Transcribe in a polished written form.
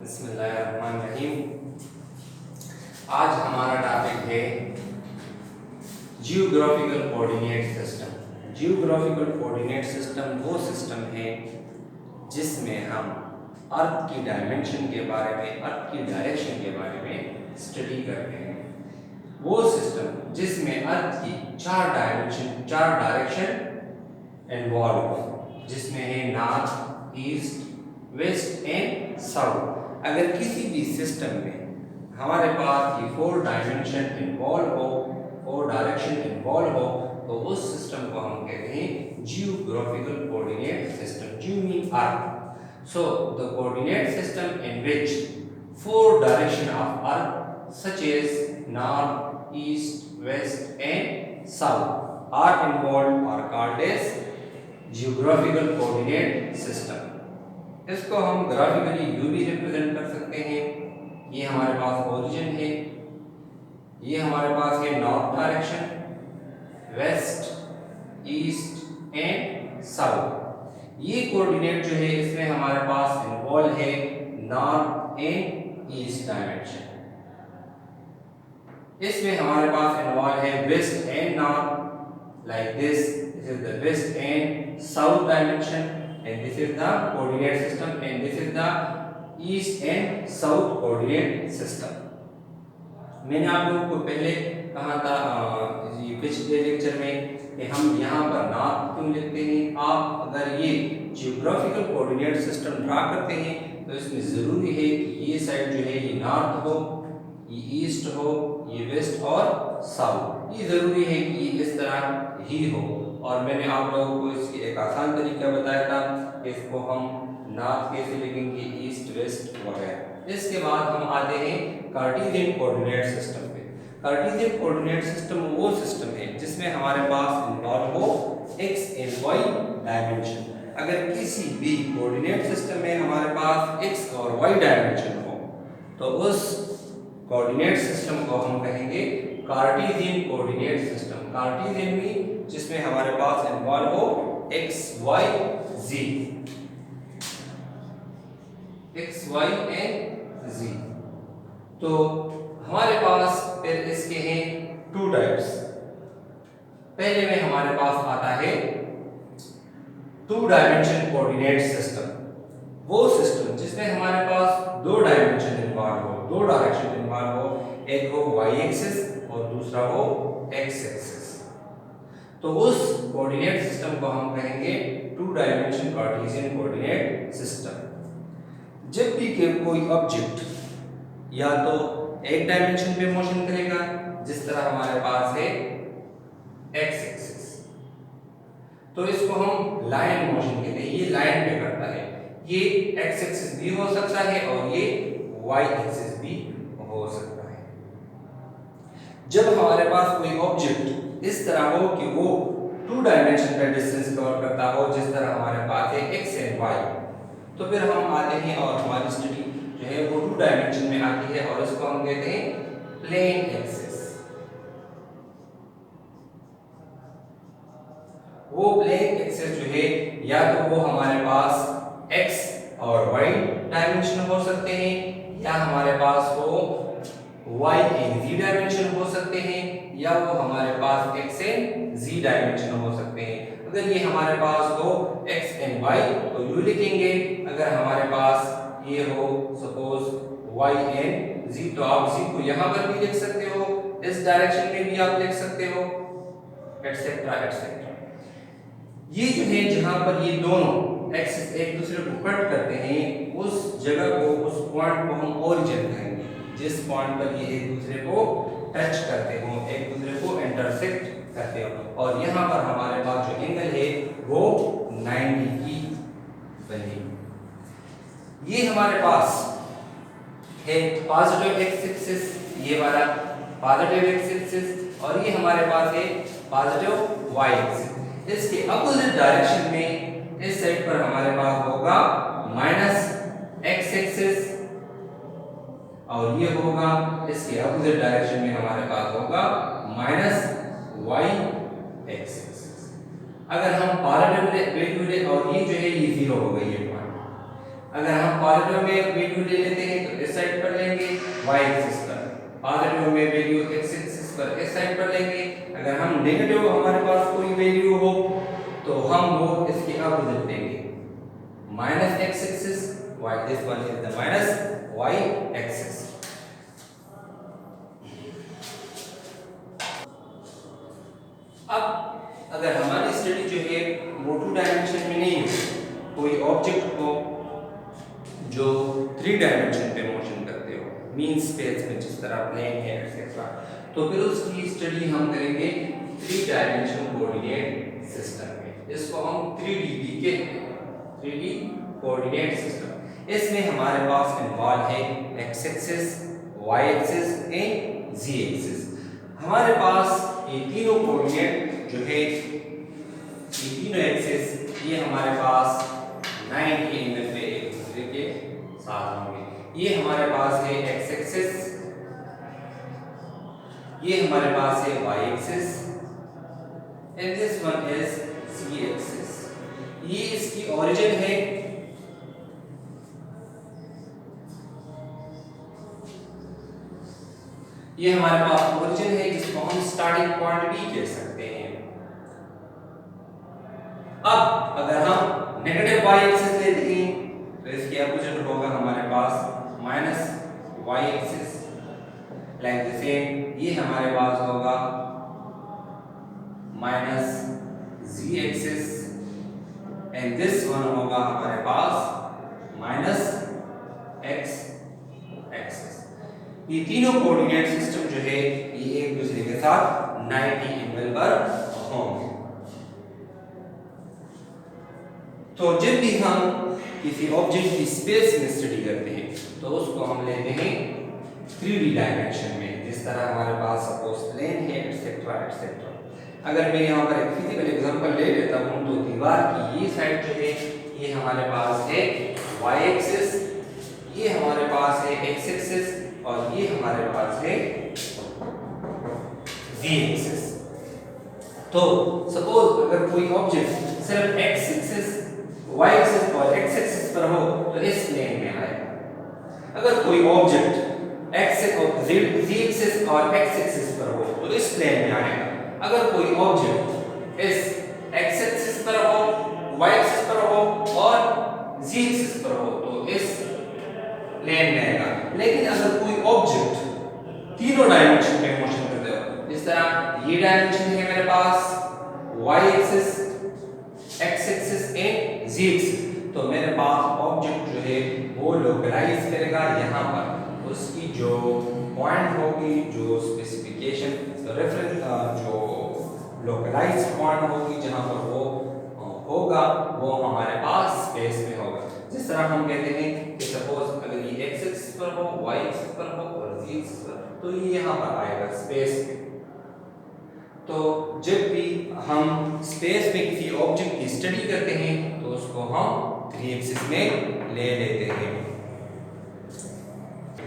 बिस्मिल्लाहिर्रहमानिर्रहीम। आज हमारा टॉपिक है geographical coordinate system. Geographical coordinate system वो सिस्टम है जिसमें हम अर्थ की डायमेंशन के बारे में, अर्थ की डायरेक्शन के बारे में स्टडी करते हैं। वो सिस्टम जिसमें अर्थ की चार डायरेक्शन इन्वॉल्व हो, जिसमें है north, east, west and south. अगर किसी भी सिस्टम में हमारे पास ये फोर डायमेंशन इन्वॉल्व हो, फोर डायरेक्शन इन्वॉल्व हो, तो उस सिस्टम को हम कहते हैं geographical coordinate system. Geo mean earth, so the coordinate system in which four direction of earth such as north, east, west and south are involve और called as geographical coordinate system. इसको हम graphically you भी represent कर सकते हैं। ये हमारे पास origin है, ये हमारे पास है north direction, west, east and south. ये कोऑर्डिनेट जो है इसमें हमारे पास इन्वॉल्व है नॉर्थ एंड ईस्ट डायमेंशन। इसमें हमारे पास इन्वॉल्व है west and north, like this is the west and south dimension, and this is the coordinate system, and this is the east and south coordinate system। मैंने आप लोगों को पहले कहा था पिछले लेक्चर में कि हम यहाँ पर नॉर्थ क्यों लिखते हैं। आप अगर ये जियोग्राफिकल कोऑर्डिनेट सिस्टम ड्रा करते हैं तो इसमें ज़रूरी है कि ये साइड जो है ये नॉर्थ हो, ये ईस्ट हो, ये वेस्ट और साउथ। ये ज़रूरी है कि ये इस तरह ही हो। और मैंने आप लोगों को इसकी एक आसान तरीका बताया था कि इसको हम नॉर्थ कैसे लिखेंगे, ईस्ट, वेस्ट वगैरह। इसके बाद हम आते हैं कार्टेशियन कोऑर्डिनेट सिस्टम पे। कार्टेशियन कोऑर्डिनेट सिस्टम वो सिस्टम है जिसमें हमारे पास इन्वॉल्व हो एक्स एंड वाई डायमेंशन। अगर किसी भी कोऑर्डिनेट सिस्टम में हमारे पास एक्स और वाई डायमेंशन हो तो उस कोऑर्डिनेट सिस्टम को हम कहेंगे कार्टेशियन कोऑर्डिनेट सिस्टम। कार्टेशियन में जिसमें हमारे पास इन्वॉल्व हो X, Y, Z, X, Y and Z. तो हमारे पास फिर इसके हैं टू टाइप्स। पहले में हमारे पास आता है टू डायमेंशन कोऑर्डिनेट सिस्टम। वो सिस्टम जिसमें हमारे पास दो डायमेंशन इन्वॉल्व हो, दो डायरेक्शन इन्वॉल्व हो, एक हो वाई एक्सिस और दूसरा हो एक्स एक्सिस। तो उस कोऑर्डिनेट सिस्टम को हम कहेंगे two dimension Cartesian coordinate system. जब भी कोई ऑब्जेक्ट या तो एक डायमेंशन पे मोशन करेगा, जिस तरह हमारे पास है एक्स एक्सिस, तो इसको हम लाइन मोशन कहते हैं। ये लाइन पे करता है। ये एक्स एक्सिस भी हो सकता है और ये वाई एक्सिस भी हो सकता है। जब हमारे पास कोई ऑब्जेक्ट इस तरह हो कि वो टू डायमेंशन का डिस्टेंस कवर करता हो, जिस तरह हमारे पास है एक्स एंड वाई, तो फिर हम आते हैं और हमारी स्टडी जो है वो टू डायमेंशन में आती है और इसको हम कहते हैं प्लेन एक्सिस। वो प्लेन एक्सिस जो है या तो वो हमारे पास एक्स और वाई डायमेंशन हो सकते हैं, या हमारे पास वो वाई एंड जी डायमेंशन हो सकते हैं, या वो हमारे पास एक्स एंड जी डायमेंशन हो सकते हैं। अगर ये हमारे पास हो एक्स एंड वाई तो यू लिखेंगे। अगर हमारे पास ये हो सपोज वाई एंड जी तो आप जी को यहाँ पर भी लिख सकते हो, इस डायरेक्शन में भी आप लिख सकते हो, एटसेट्रा एटसेट्रा। ये जो है जहां पर ये दोनों एक्सिस एक दूसरे को कट करते हैं, उस जगह को, उस पॉइंट को हम ओरिजिन कहेंगे। जिस पॉइंट पर ये एक दूसरे को टच करते हो, एक दूसरे को इंटरसेक्ट करते हो, और यहाँ पर हमारे पास जो एंगल है वो 90 की बनेगी। ये हमारे पास है पॉजिटिव एक्स एक्सिस, ये वाला पॉजिटिव एक्स एक्सिस, और ये हमारे पास है पॉजिटिव वाई एक्सिस। इसके अपोजिट डायरेक्शन में इस साइड पर हमारे पास होगा माइनस एक्स एक्सिस, और ये होगा इसके अपोजिट डायरेक्शन में हमारे पास होगा माइनस वाई एक्सिस। अगर हम पॉजिटिव वैल्यू ले और ये जो है ये जीरो हो गई है पॉइंट। अगर हम पॉजिटिव में वैल्यू ले लेते हैं तो इस साइड पर लेंगे y एक्सिस पर, पॉजिटिव में वैल्यू x एक्सिस पर इस साइड पर लेंगे। अगर हम नेगेटिव हमारे पास कोई वैल्यू हो तो हम वो इसके अपोजिट लेंगे, minus x axis, y, this one is the minus y axis. अब अगर हमारी स्टडी जो है वो 2 डायमेंशन में नहीं हो, कोई ऑब्जेक्ट को जो 3 डायमेंशन पे मोशन करते हो, मीन स्पेस में जिस तरह प्लेन है एक्सेट्रा, तो फिर उसकी स्टडी हम करेंगे 3 डायमेंशन कोऑर्डिनेट सिस्टम में। इसको हम 3D के 3D कोऑर्डिनेट सिस्टम। इसमें हमारे पास इन्वॉल्व है x axis, y axis and z axis. हमारे पास ये तीनों कोऑर्डिनेट जो है, ये तीनों एक्सिस, ये हमारे पास 90 एंगल पे एक दूसरे के साथ होंगे। ये हमारे पास है x एक्सिस, ये हमारे पास है y axis and this one is z axis. ये इसकी ओरिजिन है, ये हमारे पास ओरिजिन है जिसको हम स्टार्टिंग पॉइंट भी कह सकते हैं। अब अगर हम नेगेटिव y एक्सिस लेते हैं तो इसके अपोजिट होगा हमारे पास minus y axis, like the same ये हमारे पास होगा minus z axis and this one होगा हमारे पास माइनस x एक्सिस। ये तीनों कोऑर्डिनेट सिस्टम जो है ये एक दूसरे के साथ 90 एंगल पर होंगे। तो जब भी हम किसी ऑब्जेक्ट की स्पेस में स्टडी करते हैं तो उसको हम लेते हैं 3D डायमेंशन में, जिस तरह हमारे पास सपोज प्लेन है एटसेट्रा एटसेट्रा। अगर मैं यहाँ पर एक फिजिकल एग्जांपल ले लेता हूँ तो दीवार की ये साइड जो है ये हमारे पास है y एक्सिस, ये हमारे पास है x एक्सिस और ये हमारे पास है z एक्सिस। तो सपोज अगर कोई ऑब्जेक्ट सिर्फ x एक्सिस, y एक्सिस और x एक्सिस पर हो तो इस प्लेन में आएगा। अगर कोई ऑब्जेक्ट x और z एक्सिस और x एक्सिस पर हो तो इस प्लेन में आएगा। अगर कोई ऑब्जेक्ट इस x एक्सिस पर हो, y एक्सिस पर हो और z एक्सिस पर हो तो इस प्लेन में आएगा। लेकिन अगर कोई ऑब्जेक्ट तीनों डायमेंशन में मोशन करते हो, जिस तरह ये डायमेंशन है मेरे पास y axis, x axis and z axis, तो मेरे पास ऑब्जेक्ट जो है वो लोकलाइज करेगा यहाँ पर। उसकी जो पॉइंट होगी, जो स्पेसिफिकेशन रेफरेंस, जो लोकलाइज पॉइंट होगी जहाँ पर वो होगा वो हमारे पास स्पेस में होगा। जिस तरह हम कहते हैं कि सपोज अगर ये x एक्सिस पर हो, y एक्सिस पर हो और z एक्सिस पर, तो ये यहाँ पर आएगा स्पेस में। तो जब भी हम स्पेस में किसी ऑब्जेक्ट की स्टडी करते हैं तो उसको हम 3 एक्सिस में ले लेते हैं।